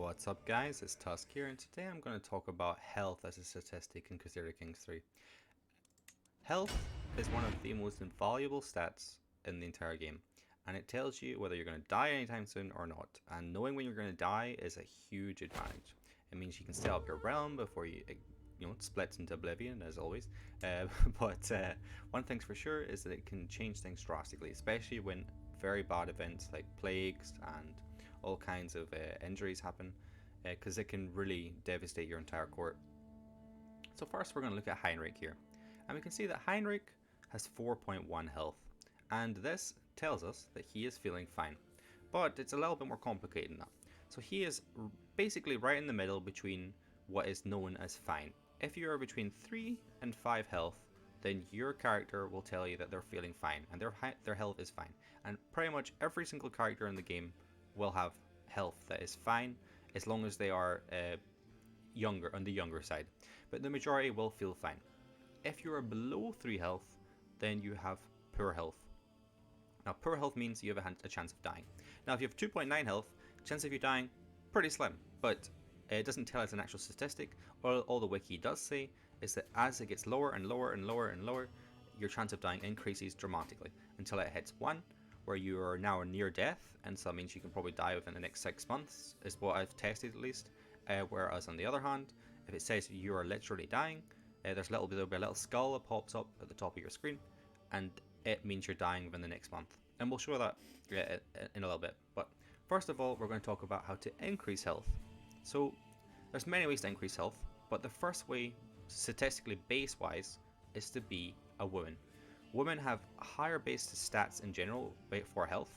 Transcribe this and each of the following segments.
What's up guys, it's Tusk here, and today I'm going to talk about health as a statistic in Crusader Kings 3. Health is one of the most invaluable stats in the entire game, and it tells you whether you're going to die anytime soon or not, and knowing when you're going to die is a huge advantage. It means you can set up your realm before you splits into oblivion, as always, but one thing's for sure is that it can change things drastically, especially when very bad events like plagues and all kinds of injuries happen, because it can really devastate your entire court. So first we're going to look at Heinrich here, and we can see that Heinrich has 4.1 health, and this tells us that he is feeling fine, but it's a little bit more complicated than that. So he is basically right in the middle between what is known as fine. If you are between 3 and 5 health, then your character will tell you that they're feeling fine and their health is fine. And pretty much every single character in the game will have health that is fine as long as they are younger, on the younger side. But the majority will feel fine. If you are below 3 health, then you have poor health. Now poor health means you have a chance of dying. Now if you have 2.9 health, chance of you dying, pretty slim, but it doesn't tell us an actual statistic. All the wiki does say is that as it gets lower and lower and lower and lower, your chance of dying increases dramatically until it hits 1, where you are now near death, and so that means you can probably die within the next 6 months, is what I've tested at least. Whereas on the other hand, if it says you are literally dying, there'll be a little skull that pops up at the top of your screen, and it means you're dying within the next month. And we'll show that in a little bit. But first of all, we're going to talk about how to increase health. So there's many ways to increase health, but the first way, statistically base-wise, is to be a woman. Women have higher base stats in general for health.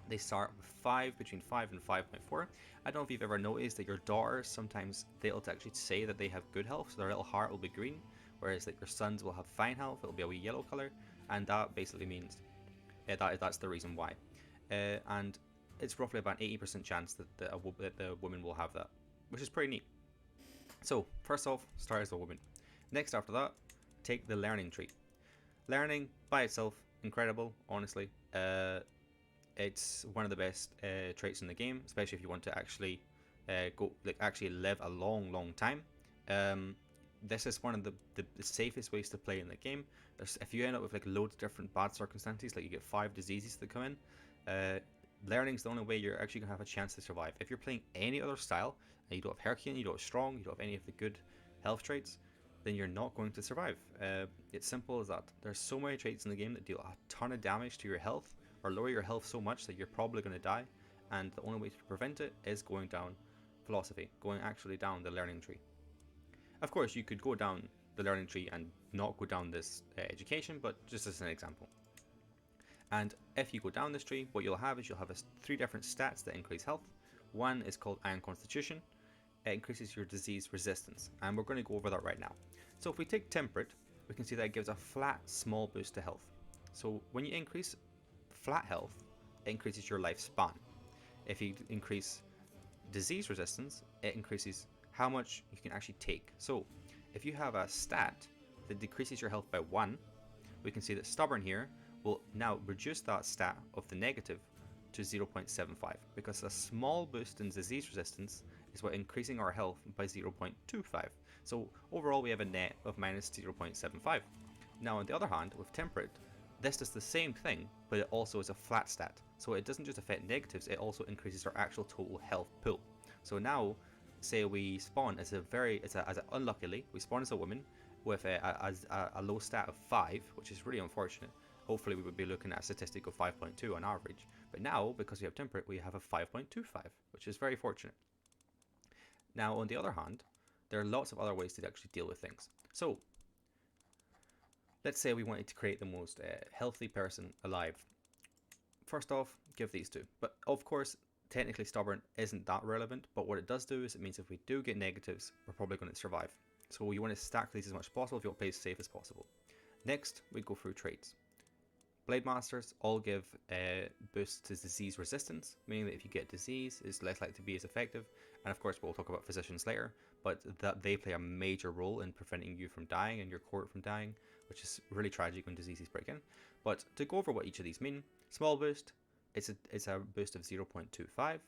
They start with between 5 and 5.4. I don't know if you've ever noticed that your daughters, sometimes they'll actually say that they have good health, so their little heart will be green, whereas like your sons will have fine health, it'll be a wee yellow color, and that basically means that's the reason why. And it's roughly about an 80% chance that the woman will have that, which is pretty neat. So first off, start as a woman. Next after that, take the learning tree. Learning by itself, incredible, honestly. It's one of the best traits in the game, especially if you want to actually actually live a long time. This is one of the safest ways to play in the game. If you end up with like loads of different bad circumstances, like you get 5 diseases that come in, learning's the only way you're actually gonna have a chance to survive. If you're playing any other style and you don't have Herculean, you don't have Strong, you don't have any of the good health traits, then you're not going to survive. It's simple as that. There's so many traits in the game that deal a ton of damage to your health or lower your health so much that you're probably going to die, and the only way to prevent it is going down philosophy, going actually down the learning tree. Of course, you could go down the learning tree and not go down this education, but just as an example. And if you go down this tree, what you'll have is 3 different stats that increase health. One is called Iron Constitution. It increases your disease resistance, and we're going to go over that right now. So if we take Temperate, we can see that it gives a flat small boost to health. So when you increase flat health, it increases your lifespan. If you increase disease resistance, it increases how much you can actually take. So if you have a stat that decreases your health by 1, we can see that Stubborn here will now reduce that stat of the negative to 0.75, because a small boost in disease resistance is what increasing our health by 0.25. So overall we have a net of minus 0.75. Now on the other hand, with Temperate, this does the same thing, but it also is a flat stat. So it doesn't just affect negatives, it also increases our actual total health pool. So now, say we spawn unluckily, we spawn as a woman with a low stat of 5, which is really unfortunate. Hopefully we would be looking at a statistic of 5.2 on average. But now, because we have Temperate, we have a 5.25, which is very fortunate. Now, on the other hand, there are lots of other ways to actually deal with things. So, let's say we wanted to create the most healthy person alive. First off, give these 2. But of course, technically Stubborn isn't that relevant, but what it does do is it means if we do get negatives, we're probably going to survive. So you want to stack these as much as possible if you want to play as safe as possible. Next, we go through traits. Blade Masters all give boosts to disease resistance, meaning that if you get disease, it's less likely to be as effective. And of course, we'll talk about physicians later, but that they play a major role in preventing you from dying and your court from dying, which is really tragic when diseases break in. But to go over what each of these mean, small boost, it's a boost of 0.25.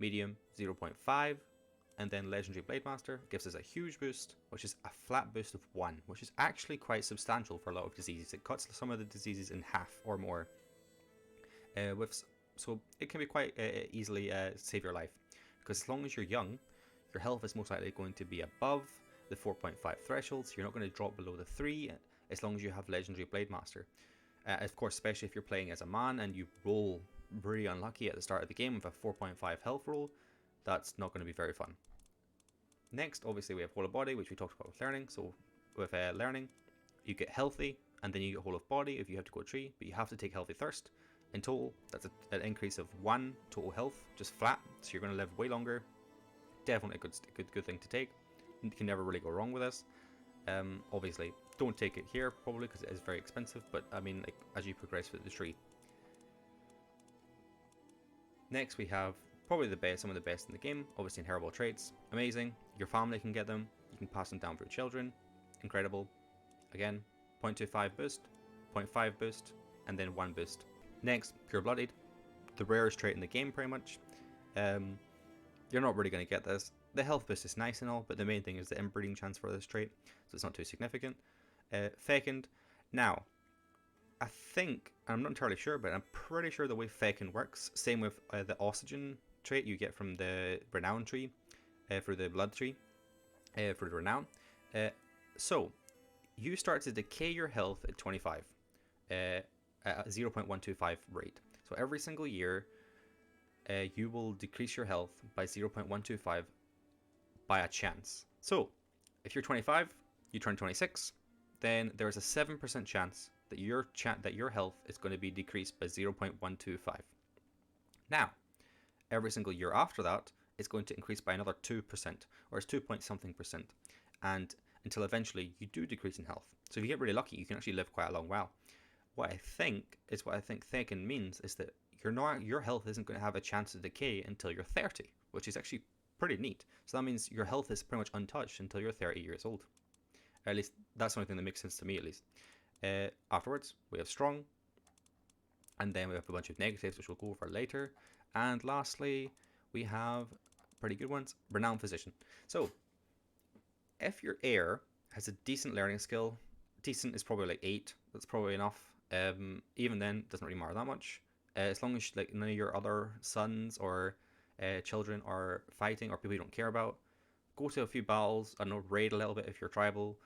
medium 0.5, and then Legendary Blade Master gives us a huge boost, which is a flat boost of 1, which is actually quite substantial for a lot of diseases. It cuts some of the diseases in half or more, so it can be quite easily save your life, because as long as you're young, your health is most likely going to be above the 4.5 threshold, so you're not going to drop below the 3 as long as you have Legendary Blade Master. Of course, especially if you're playing as a man and you roll really unlucky at the start of the game with a 4.5 health roll, that's not going to be very fun. Next, obviously, we have Whole of Body, which we talked about with learning. So with learning, you get healthy, and then you get Whole of Body if you have to go a tree, but you have to take healthy first. In total, that's an increase of 1 total health, just flat, so you're going to live way longer. Definitely a good thing to take. You can never really go wrong with this. Obviously, don't take it here probably because it is very expensive, but I mean, like, as you progress through the tree. Next, we have probably some of the best in the game. Obviously, inheritable traits, amazing. Your family can get them. You can pass them down through children, incredible. Again, 0.25 boost, 0.5 boost, and then 1 boost. Next, pure blooded, the rarest trait in the game, pretty much. You're not really going to get this. The health boost is nice and all, but the main thing is the inbreeding chance for this trait, so it's not too significant. Fecund. Now, I think, I'm not entirely sure, but I'm pretty sure the way Fecund works, same with the oxygen trait you get from the renown tree, for the blood tree, for the renown. So, you start to decay your health at 25, at a 0.125 rate. So every single year, you will decrease your health by 0.125 by a chance. So, if you're 25, you turn 26, then there is a 7% chance that your health is going to be decreased by 0.125. Now, every single year after that, it's going to increase by another 2%, or it's 2 point something percent, and until eventually you do decrease in health. So if you get really lucky, you can actually live quite a long while. What I think Fecund means is that your health isn't going to have a chance to decay until you're 30, which is actually pretty neat. So that means your health is pretty much untouched until you're 30 years old. Or at least that's the only thing that makes sense to me, at least. Afterwards, we have strong, and then we have a bunch of negatives, which we'll go over later. And lastly, we have pretty good ones, renowned physician. So, if your heir has a decent learning skill, decent is probably like 8. That's probably enough. Even then, it doesn't really matter that much. As long as like none of your other sons or children are fighting, or people you don't care about, go to a few battles. I don't know, raid a little bit if you're tribal.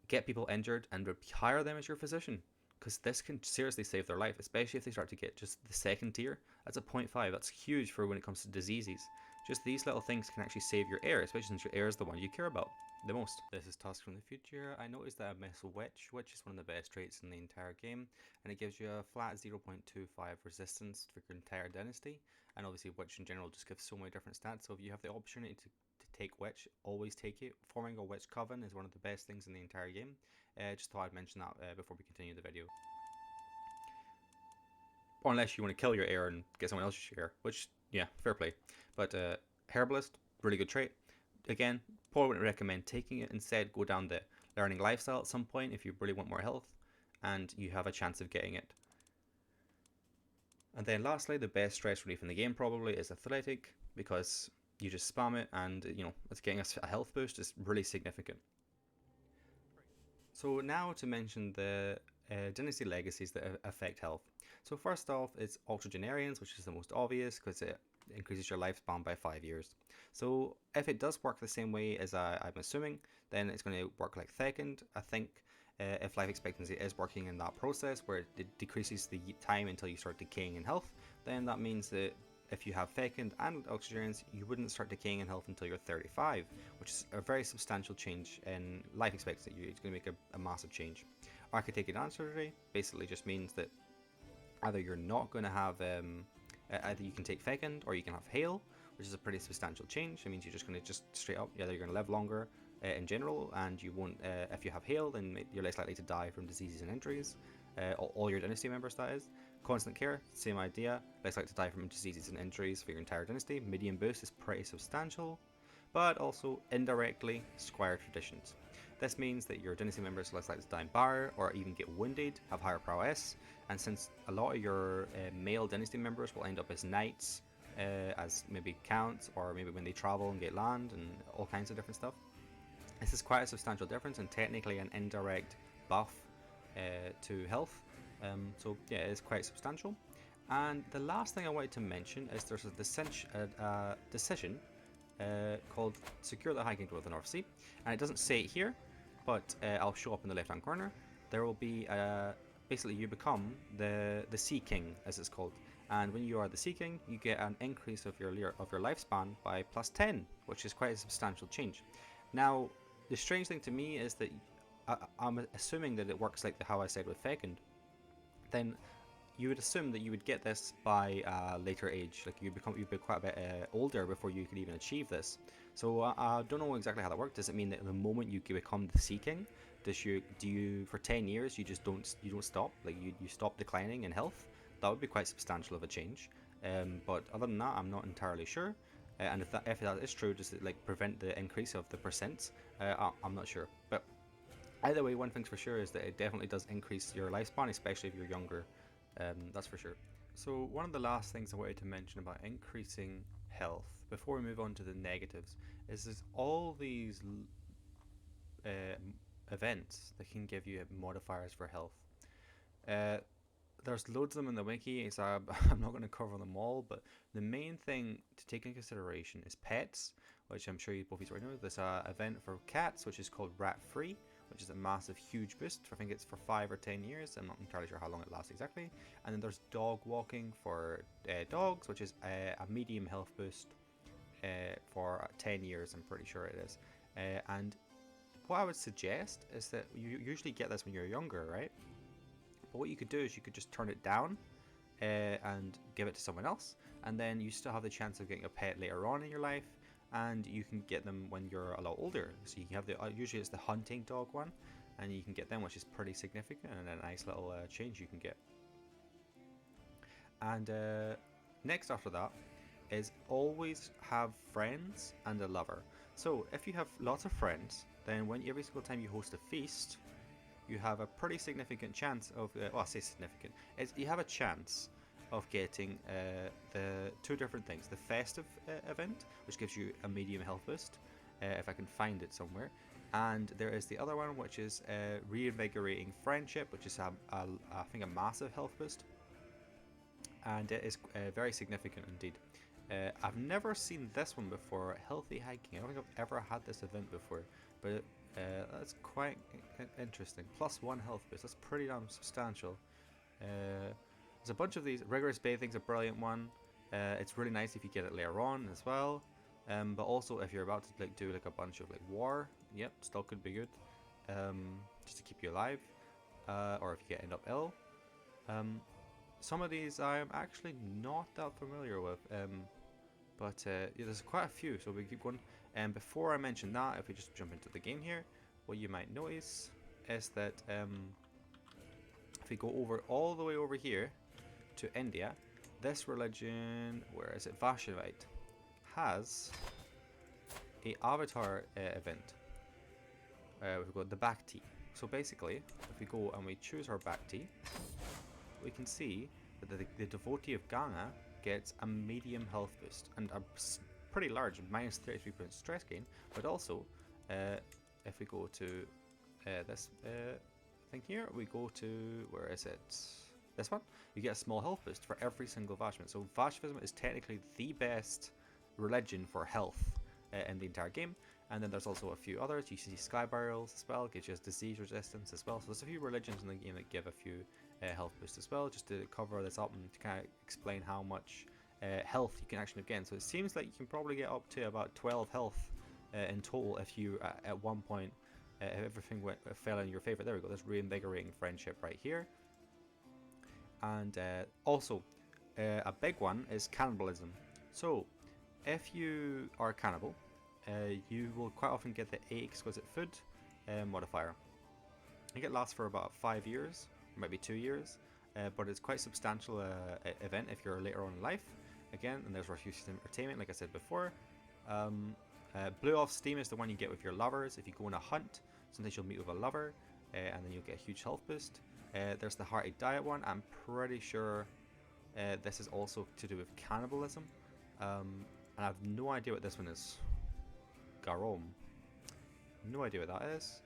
Get people injured and hire them as your physician, because this can seriously save their life, especially if they start to get just the second tier. That's a 0.5. That's huge for when it comes to diseases. Just these little things can actually save your heir, especially since your heir is the one you care about the most. This is Tusk from the future. I noticed that I miss Witch. Witch is one of the best traits in the entire game, and it gives you a flat 0.25 resistance for your entire dynasty. And obviously Witch in general just gives so many different stats, so if you have the opportunity to take Witch, always take it. Forming a Witch Coven is one of the best things in the entire game. Just thought I'd mention that before we continue the video. Or unless you want to kill your heir and get someone else's heir, which, yeah, fair play. But Herbalist, really good trait. Again, probably wouldn't recommend taking it. Instead, go down the learning lifestyle at some point if you really want more health, and you have a chance of getting it. And then lastly, the best stress relief in the game probably is Athletic, because you just spam it, and you know, it's getting a health boost is really significant. So now to mention the Dynasty Legacies that affect health. So first off, it's Octogenarians, which is the most obvious because it increases your lifespan by 5 years. So if it does work the same way as I'm assuming, then it's going to work like Fecund. I think if life expectancy is working in that process where it decreases the time until you start decaying in health, then that means that if you have Fecund and Octogenarians, you wouldn't start decaying in health until you're 35, which is a very substantial change in life expectancy. It's going to make a massive change. Architect Answer basically just means that either you're not going to have, either you can take Fecund or you can have Hail, which is a pretty substantial change. It means you're just going to straight up, either you're going to live longer in general, and you won't, if you have Hail, then you're less likely to die from diseases and injuries. All your dynasty members, that is. Constant Care, same idea, less likely to die from diseases and injuries for your entire dynasty. Medium Boost is pretty substantial, but also indirectly Squire Traditions. This means that your dynasty members are less likely to die in battle or even get wounded, have higher prowess, and since a lot of your male dynasty members will end up as knights as maybe counts, or maybe when they travel and get land and all kinds of different stuff. This is quite a substantial difference and technically an indirect buff to health. So yeah, it is quite substantial. And the last thing I wanted to mention is there's a decision called Secure the High Kingdom of the North Sea, and it doesn't say it here, but I'll show up in the left hand corner. There will be basically you become the Sea King, as it's called, and when you are the Sea King, you get an increase of your lifespan by +10, which is quite a substantial change. Now, the strange thing to me is that I'm assuming that it works like how I said with Fecund. Then you would assume that you would get this by a later age, like you'd be quite a bit older before you could even achieve this. So I don't know exactly how that works. Does it mean that the moment you become the Sea King, do you for 10 years you just don't stop, like you stop declining in health? That would be quite substantial of a change. But other than that, I'm not entirely sure. And if that is true, does it like prevent the increase of the percents? I'm not sure. But either way, one thing's for sure is that it definitely does increase your lifespan, especially if you're younger. That's for sure. So one of the last things I wanted to mention about increasing health before we move on to the negatives is there's all these events that can give you modifiers for health. There's loads of them in the wiki, so I'm not going to cover them all, but the main thing to take into consideration is pets, which I'm sure you both already know. There's an event for cats, which is called Rat Free, which is a massive, huge boost. I think it's for 5 or 10 years. I'm not entirely sure how long it lasts exactly. And then there's Dog Walking for dogs, which is a medium health boost for 10 years, I'm pretty sure it is. And what I would suggest is that you usually get this when you're younger, right? But what you could do is you could just turn it down and give it to someone else, and then you still have the chance of getting a pet later on in your life, and you can get them when you're a lot older. So you can have the usually it's the hunting dog one, and you can get them, which is pretty significant and a nice little change you can get. And next after that is always have friends and a lover. So if you have lots of friends, then every single time you host a feast, you have a pretty significant chance of, well, I say significant, you have a chance of getting the two different things. The festive event, which gives you a medium health boost, if I can find it somewhere. And there is the other one, which is reinvigorating friendship, which is I think a massive health boost. And it is very significant indeed. I've never seen this one before, healthy hiking. I don't think I've ever had this event before, but that's quite interesting. +1 health boost, that's pretty damn substantial. There's a bunch of these. Rigorous bathing's a brilliant one. It's really nice if you get it later on as well. But also if you're about to do a bunch of war, yep, still could be good. Just to keep you alive, or if you end up ill. Some of these I'm actually not that familiar with, but yeah, there's quite a few, so we keep going. And before I mention that, if we just jump into the game here, what you might notice is that if we go all the way over here to India, this religion, where is it, Vaishnavism, has a avatar event. We've got the Bhakti. So basically, if we go and we choose our Bhakti, we can see that the devotee of Ganga gets a medium health boost and a pretty large -33% stress gain. But also, if we go to this thing here, we go to, where is it? This one. You get a small health boost for every single Vaishnavism. So Vaishnavism is technically the best religion for health in the entire game. And then there's also a few others. You see sky burials as well, gives you disease resistance as well. So there's a few religions in the game that give a few health boosts as well, just to cover this up and to kind of explain how much health you can actually gain. So it seems like you can probably get up to about 12 health in total if you at one point if everything fell in your favor. There we go. There's reinvigorating friendship right here. And also a big one is cannibalism. So if you are a cannibal, you will quite often get the 8 exquisite food modifier. I think it lasts for about 5 years, maybe 2 years, but it's quite substantial event if you're later on in life. Again, and there's refuse entertainment, like I said before. Blew off steam is the one you get with your lovers. If you go on a hunt, sometimes you'll meet with a lover, and then you'll get a huge health boost. There's the hearty diet one. I'm pretty sure this is also to do with cannibalism. And I have no idea what this one is. Garom. No idea what that is.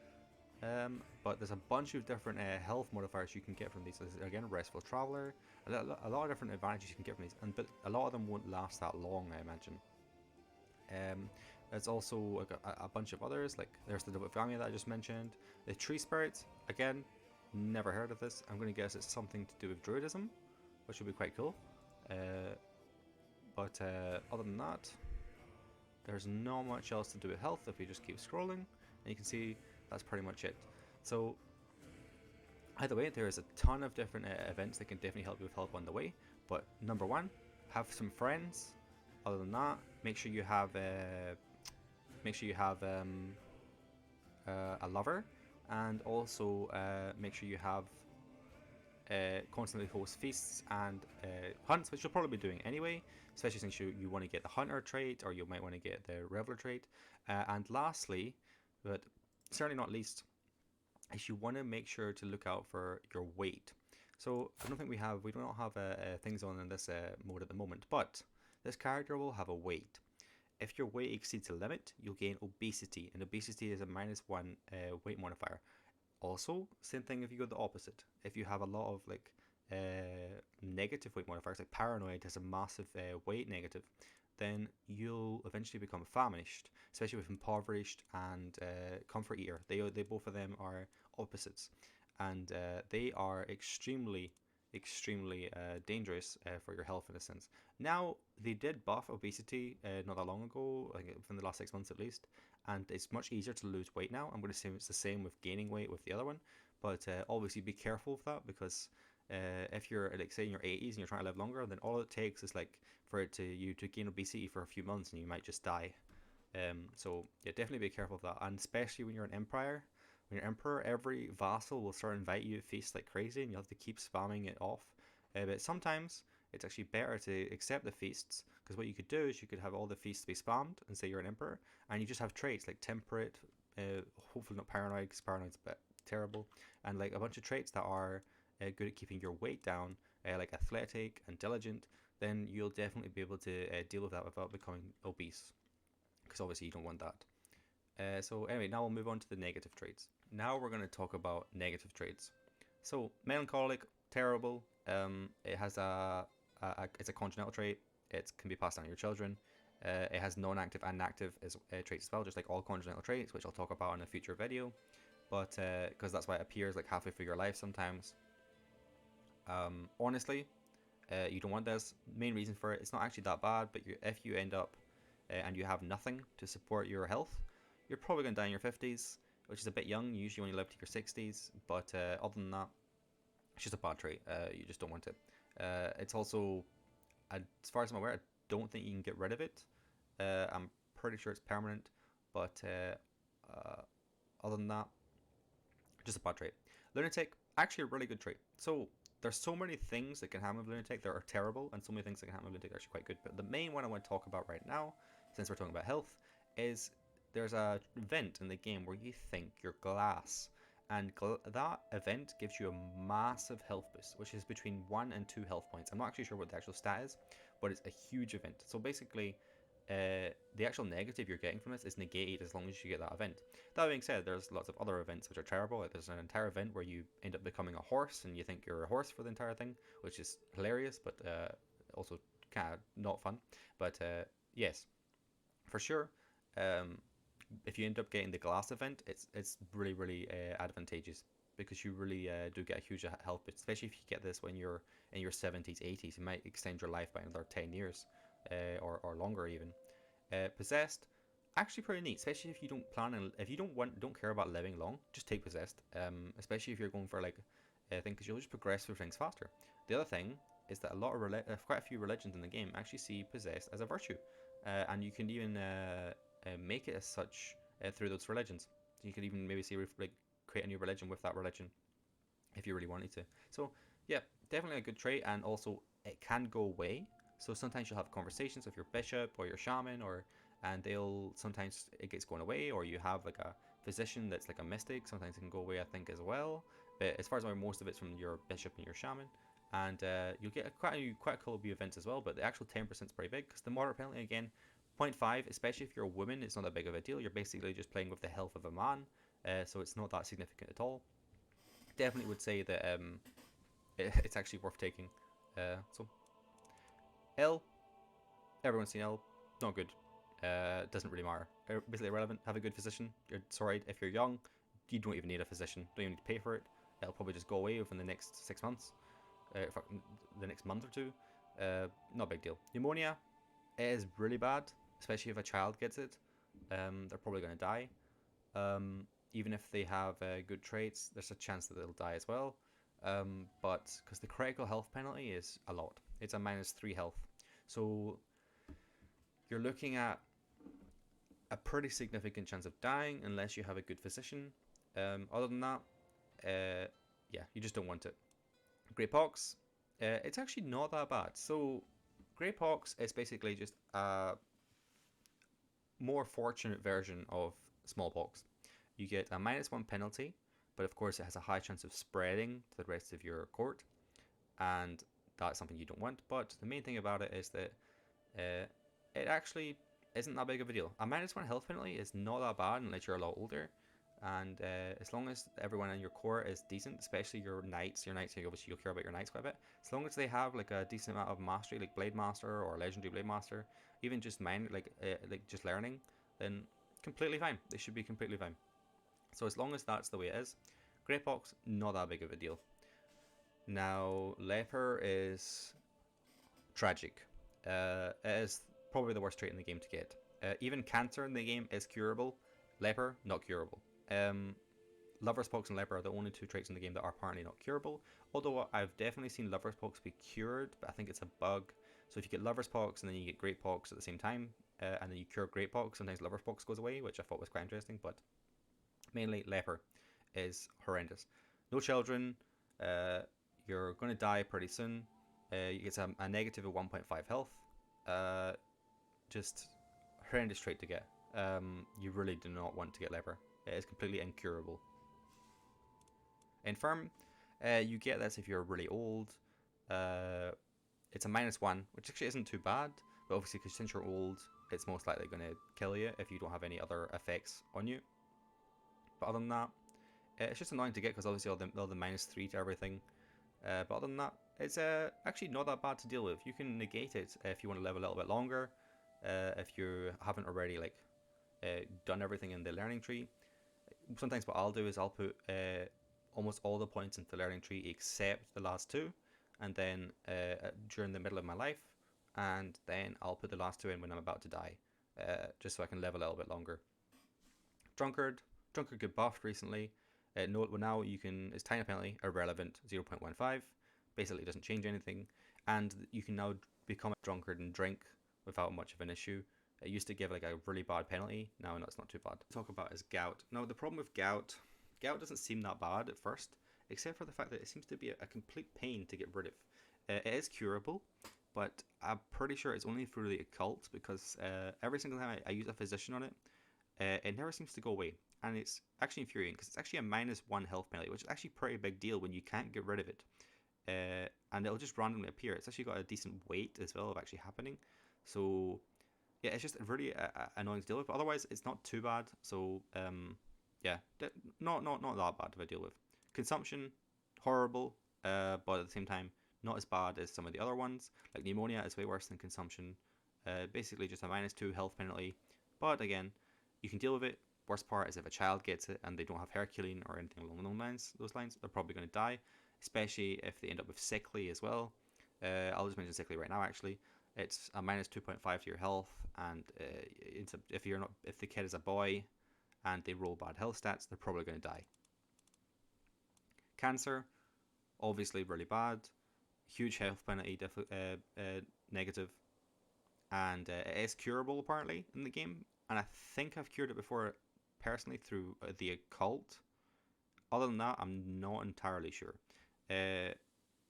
But there's a bunch of different health modifiers you can get from these. So again, Restful Traveler, a lot of different advantages you can get from these, but a lot of them won't last that long, I imagine. There's also like a bunch of others, like there's the Family that I just mentioned. The Tree Spirits, again, never heard of this. I'm going to guess it's something to do with Druidism, which would be quite cool. But other than that, there's not much else to do with health if we just keep scrolling, and you can see that's pretty much it. So either way, there is a ton of different events that can definitely help you with health on the way. But number one, have some friends. Other than that, make sure you have a lover, and also make sure you have constantly host feasts and hunts, which you'll probably be doing anyway, especially since you want to get the hunter trait, or you might want to get the reveler trait. And lastly, but certainly not least, is you want to make sure to look out for your weight. So I don't think we do not have things on in this mode at the moment, but this character will have a weight. If your weight exceeds a limit, you'll gain obesity, and obesity is a -1 weight modifier. Also, same thing if you go the opposite. If you have a lot of like negative weight modifiers, like paranoid has a massive weight negative, then you'll eventually become famished, especially with impoverished and comfort eater. They both of them are opposites, and they are extremely dangerous for your health in a sense. Now, they did buff obesity not that long ago, like within the last 6 months at least, and it's much easier to lose weight now. I'm going to say it's the same with gaining weight with the other one, but obviously be careful of that, because if you're like say in your 80s and you're trying to live longer, then all it takes is like for you to gain obesity for a few months and you might just die. So yeah, definitely be careful of that, and especially when you're an empire. When you're emperor, every vassal will start invite you to feast like crazy, and you'll have to keep spamming it off. But sometimes it's actually better to accept the feasts, because what you could do is you could have all the feasts be spammed and say you're an emperor, and you just have traits like temperate, hopefully not paranoid, because paranoid's a bit terrible, and like a bunch of traits that are good at keeping your weight down, like athletic and diligent. Then you'll definitely be able to deal with that without becoming obese, because obviously you don't want that. So anyway, now we'll move on to the negative traits. Now we're going to talk about negative traits. So melancholic, terrible. It has it's a congenital trait. It can be passed down to your children. It has non-active and active traits as well, just like all congenital traits, which I'll talk about in a future video. But because that's why it appears like halfway through your life sometimes. Honestly, you don't want this. Main reason for it, it's not actually that bad, but if you end up and you have nothing to support your health, you're probably going to die in your 50s, which is a bit young. You usually only live to your 60s, but other than that, it's just a bad trait. You just don't want it. It's also, as far as I'm aware, I don't think you can get rid of it. I'm pretty sure it's permanent, but other than that, just a bad trait. Lunatic, actually a really good trait. So there's so many things that can happen with Lunatic that are terrible, and so many things that can happen with Lunatic that are actually quite good. But the main one I want to talk about right now, since we're talking about health, is there's a event in the game where you think you're glass, and that event gives you a massive health boost, which is between 1 and 2 health points. I'm not actually sure what the actual stat is, but it's a huge event. So basically, the actual negative you're getting from this is negated as long as you get that event. That being said, there's lots of other events which are terrible. Like there's an entire event where you end up becoming a horse and you think you're a horse for the entire thing, which is hilarious, but also kind of not fun. But yes, for sure. If you end up getting the glass event, it's really advantageous, because you really do get a huge health boost, especially if you get this when you're in your 70s, 80s. It might extend your life by another 10 years or longer even. Possessed, actually pretty neat, especially if you don't plan and if you don't care about living long, just take possessed. Especially if you're going for like a thing, because you'll just progress through things faster. The other thing is that quite a few religions in the game actually see possessed as a virtue, and you can even make it as such through those religions. You could even maybe see like create a new religion with that religion if you really wanted to. So yeah, definitely a good trait, and also it can go away. So sometimes you'll have conversations with your bishop or your shaman, and they'll sometimes it gets going away, or you have like a physician that's like a mystic. Sometimes it can go away, I think, as well. But as far as I know, most of it's from your bishop and your shaman. and you'll get quite a couple of events as well. But the actual 10% is pretty big because the moderate penalty again, 0.5, especially if you're a woman, it's not that big of a deal. You're basically just playing with the health of a man, so it's not that significant at all. Definitely would say that it's actually worth taking. So L, everyone's seen L, not good. Doesn't really matter. Basically irrelevant. Have a good physician. You're sorry if you're young, you don't even need a physician. Don't even need to pay for it. It'll probably just go away within the next 6 months. The next month or two. Not a big deal. Pneumonia is really bad, especially if a child gets it. They're probably going to die. Even if they have good traits, there's a chance that they'll die as well. But because the critical health penalty is a lot, it's a -3 health. So you're looking at a pretty significant chance of dying unless you have a good physician. Other than that, yeah, you just don't want it. Grey Pox, it's actually not that bad. So Grey Pox is basically just a more fortunate version of smallpox. You get a -1 penalty, but of course it has a high chance of spreading to the rest of your court, and that's something you don't want. But the main thing about it is that it actually isn't that big of a deal. A -1 health penalty is not that bad unless you're a lot older, and as long as everyone in your court is decent, especially your knights, obviously you'll care about your knights quite a bit. As long as they have like a decent amount of mastery, like Blade Master or Legendary Blade Master, even just mine, like just learning, then completely fine. They should be completely fine. So as long as that's the way it is, Grey Pox, not that big of a deal. Now, Leper is tragic. It is probably the worst trait in the game to get. Even cancer in the game is curable. Leper, not curable. Lover's Pox and Leper are the only two traits in the game that are apparently not curable. Although I've definitely seen Lover's Pox be cured, but I think it's a bug. So if you get Lover's Pox and then you get Great Pox at the same time, and then you cure Great Pox, sometimes Lover's Pox goes away, which I thought was quite interesting. But mainly Leper is horrendous. No children. You're going to die pretty soon. You get a negative of 1.5 health. Just horrendous trait to get. You really do not want to get Leper. It is completely incurable. Infirm, you get this if you're really old. It's a -1, which actually isn't too bad, but obviously because since you're old, it's most likely going to kill you if you don't have any other effects on you. But other than that, it's just annoying to get because obviously all the -3 to everything. But other than that, it's actually not that bad to deal with. You can negate it if you want to live a little bit longer. If you haven't already done everything in the learning tree. Sometimes what I'll do is I'll put almost all the points into the learning tree except the last two, and then during the middle of my life, and then I'll put the last two in when I'm about to die, just so I can live a little bit longer. Drunkard got buffed recently. Now you can, it's tiny penalty, irrelevant, 0.15. Basically, it doesn't change anything, and you can now become a drunkard and drink without much of an issue. It used to give like a really bad penalty. Now it's not too bad. Talk about is gout. Now the problem with gout doesn't seem that bad at first, except for the fact that it seems to be a complete pain to get rid of. It is curable, but I'm pretty sure it's only through the occult because every single time I use a physician on it, it never seems to go away. And it's actually infuriating because it's actually a -1 health penalty, which is actually a pretty big deal when you can't get rid of it. And it'll just randomly appear. It's actually got a decent weight as well of actually happening. So yeah, it's just really annoying to deal with. But otherwise, it's not too bad. So yeah, not that bad to deal with. Consumption, horrible, but at the same time, not as bad as some of the other ones. Like pneumonia is way worse than consumption. Basically, just a -2 health penalty. But again, you can deal with it. Worst part is if a child gets it and they don't have Herculean or anything along those lines, they're probably going to die, especially if they end up with sickly as well. I'll just mention sickly right now. Actually, it's a -2.5 to your health, and if the kid is a boy and they roll bad health stats, they're probably going to die. Cancer, obviously really bad, huge health penalty, negative, and it is curable apparently in the game, and I think I've cured it before personally through the occult. Other than that, I'm not entirely sure. If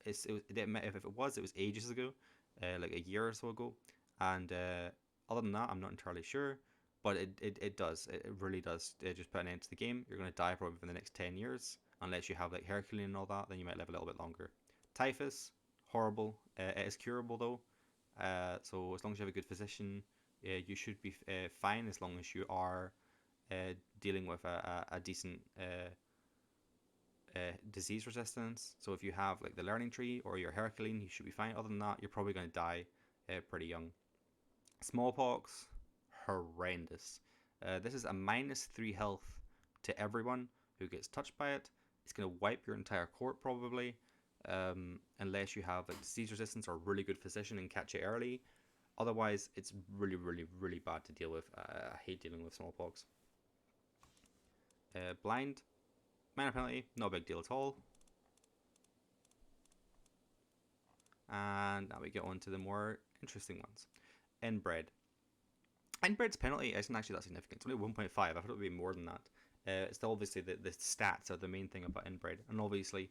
it was ages ago, like a year or so ago, and other than that, I'm not entirely sure. But it does. It really does. Just put an end to the game. You're going to die probably for the next 10 years. Unless you have like Herculean and all that, then you might live a little bit longer. Typhus, horrible. It is curable though, so as long as you have a good physician, you should be fine as long as you are dealing with a decent disease resistance. So if you have like the learning tree or your Herculean, you should be fine. Other than that, you're probably going to die pretty young. Smallpox, horrendous. This is a -3 health to everyone who gets touched by it. It's going to wipe your entire court probably, unless you have a disease resistance or a really good physician and catch it early. Otherwise, it's really, really, really bad to deal with. I hate dealing with smallpox. Blind, minor penalty, no big deal at all. And now we get on to the more interesting ones. Inbred. Inbred's penalty isn't actually that significant. It's only 1.5. I thought it would be more than that. It's still obviously the stats are the main thing about inbred. And obviously,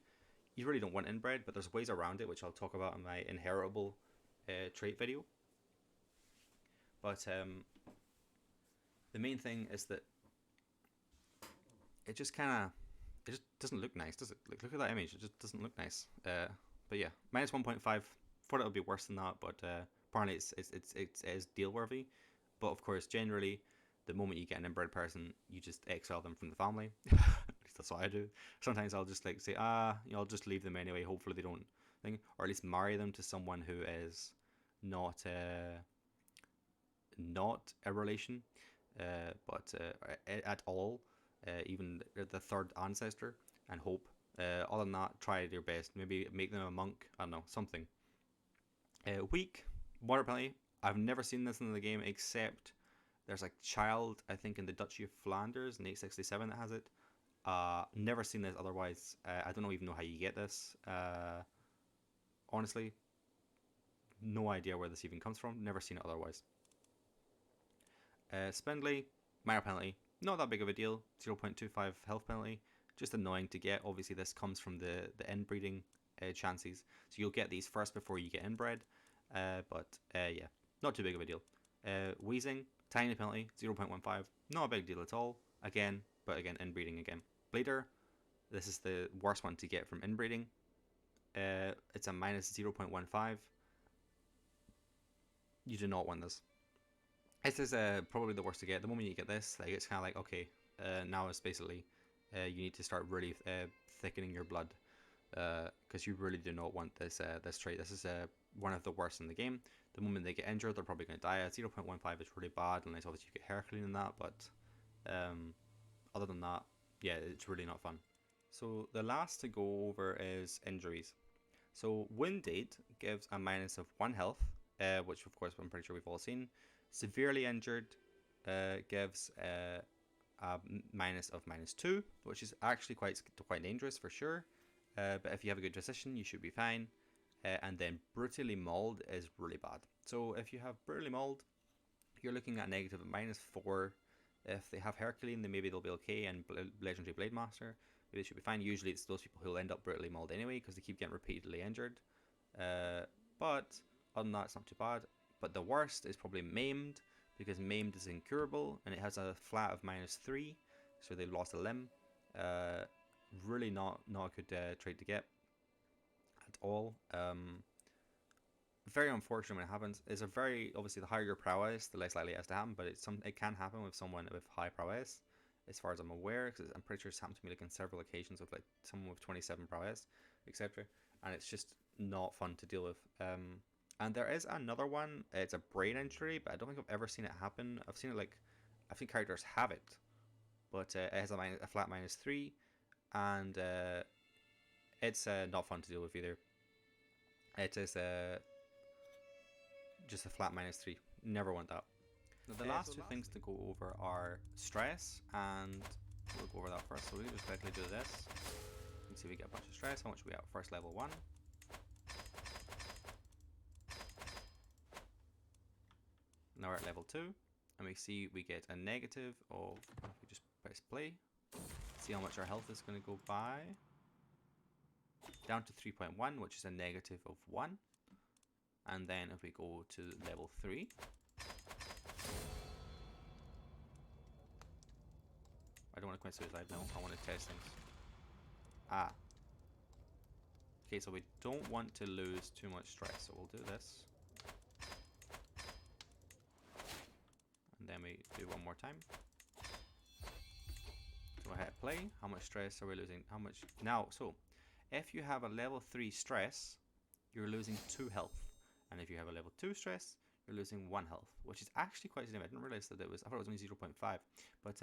you really don't want inbred, but there's ways around it, which I'll talk about in my inheritable trait video. But the main thing is that it just doesn't look nice, does it? Like, look at that image. It just doesn't look nice. But yeah, -1.5. Thought it would be worse than that, but apparently it is deal worthy. But of course, generally, the moment you get an inbred person, you just exile them from the family. At least that's what I do. Sometimes I'll just like say, I'll just leave them anyway. Hopefully they don't think, or at least marry them to someone who is not a relation, but at all, even the third ancestor, and hope. Other than that, try your best. Maybe make them a monk. I don't know, something. Weak water penalty. I've never seen this in the game except there's a child, I think, in the Duchy of Flanders in 867 that has it. Never seen this otherwise. I don't even know how you get this. Honestly, no idea where this even comes from. Never seen it otherwise. Spindly, minor penalty. Not that big of a deal. 0.25 health penalty. Just annoying to get. Obviously, this comes from the inbreeding chances. So you'll get these first before you get inbred. But yeah, not too big of a deal. Wheezing, tiny penalty, 0.15. Not a big deal at all. Again, inbreeding again. Bleeder, this is the worst one to get from inbreeding. It's a -0.15. You do not want this. This is probably the worst to get. The moment you get this, like, it's kind of like, okay, now it's basically you need to start really thickening your blood, because you really do not want this trait. This is one of the worst in the game. The moment they get injured, they're probably going to die. 0.15 is really bad, unless obviously you get Herculean in that, but other than that, yeah, it's really not fun. So the last to go over is injuries. So Wound Date gives a -1 health, which of course I'm pretty sure we've all seen. Severely Injured gives a -2, which is actually quite dangerous for sure. But if you have a good physician, you should be fine. And then Brutally Mauled is really bad. So if you have Brutally Mauled, you're looking at a negative of -4. If they have Herculean, then maybe they'll be okay, and Legendary Blade Master, maybe they should be fine. Usually it's those people who'll end up Brutally Mauled anyway, because they keep getting repeatedly injured. But other than that, it's not too bad. But the worst is probably Maimed, because Maimed is incurable, and it has a flat of -3, so they've lost a limb. Really not a good trait to get at all. Very unfortunate when it happens. It's a very, obviously the higher your prowess, the less likely it is to happen, but it can happen with someone with high prowess, as far as I'm aware, because I'm pretty sure it's happened to me like on several occasions with like someone with 27 prowess, etc. And it's just not fun to deal with. And there is another one. It's a brain injury, but I don't think I've ever seen it happen. I've seen it like, I think characters have it, but it has a flat -3, and it's not fun to deal with either. It is just a flat -3. Never want that. Now the last two things to go over are stress, and we'll go over that first. So we can just quickly do this. You can see we get a bunch of stress. How much we have? First level 1. Now we're at level 2, and we see we get a negative of, if we just press play, see how much our health is going to go by, down to 3.1, which is a negative of 1. And then if we go to level 3, I don't want to commit suicide, no, I want to test things. Okay, so we don't want to lose too much stress, so we'll do this. And then we do one more time. So I hit play. How much stress are we losing? How much? Now, so if you have a level 3 stress, you're losing 2 health. And if you have a level 2 stress, you're losing 1 health, which is actually quite significant. I didn't realize that it was, I thought it was only 0.5. But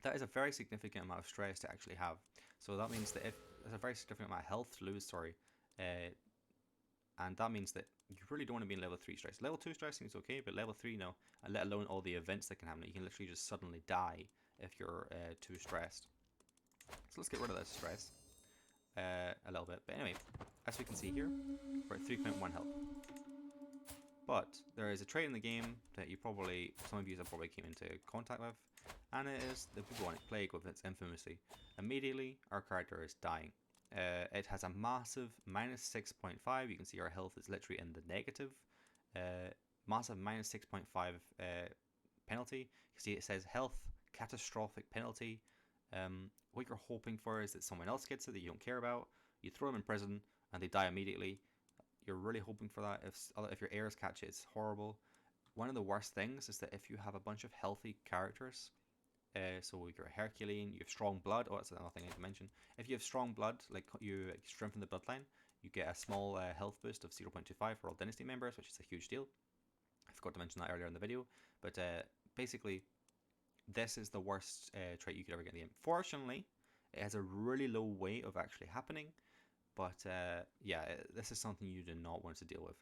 that is a very significant amount of stress to actually have. So that means that if there's a very significant amount of health to lose, sorry, and that means that you really don't want to be in level 3 stress. Level 2 stress seems okay, but level 3 no, and let alone all the events that can happen. You can literally just suddenly die if you're too stressed. So let's get rid of that stress a little bit. But anyway, as we can see here, we're at 3.1 health. But there is a trait in the game that you probably, some of you have probably came into contact with, and it is the bubonic plague with its infamously. Immediately, our character is dying. It has a massive minus 6.5. You can see our health is literally in the negative. Massive minus 6.5 penalty. You see it says health catastrophic penalty. What you're hoping for is that someone else gets it that you don't care about. You throw them in prison and they die immediately. You're really hoping for that. If your heirs catch it, it's horrible. One of the worst things is that if you have a bunch of healthy characters, so you're a Herculean, you have strong blood. Oh, that's another thing I need to mention. If you have strong blood, like you strengthen the bloodline, you get a small health boost of 0.25 for all Dynasty members, which is a huge deal. I forgot to mention that earlier in the video. But basically, this is the worst trait you could ever get in the game. Fortunately, it has a really low way of actually happening. But yeah, this is something you do not want to deal with.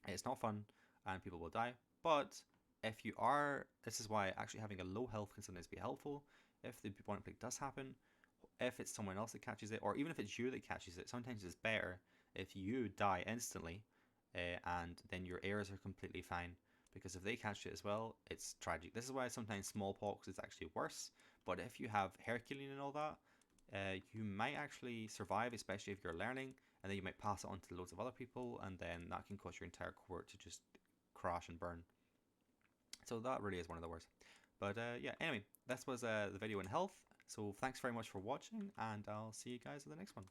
It's not fun, and people will die. But if you are, this is why actually having a low health can sometimes be helpful. If the bubonic plague does happen, if it's someone else that catches it, or even if it's you that catches it, sometimes it's better if you die instantly, and then your heirs are completely fine. Because if they catch it as well, it's tragic. This is why sometimes smallpox is actually worse. But if you have Herculean and all that, you might actually survive, especially if you're learning, and then you might pass it on to loads of other people, and then that can cause your entire court to just crash and burn. So that really is one of the worst. But yeah, anyway, this was the video on health. So thanks very much for watching, and I'll see you guys in the next one.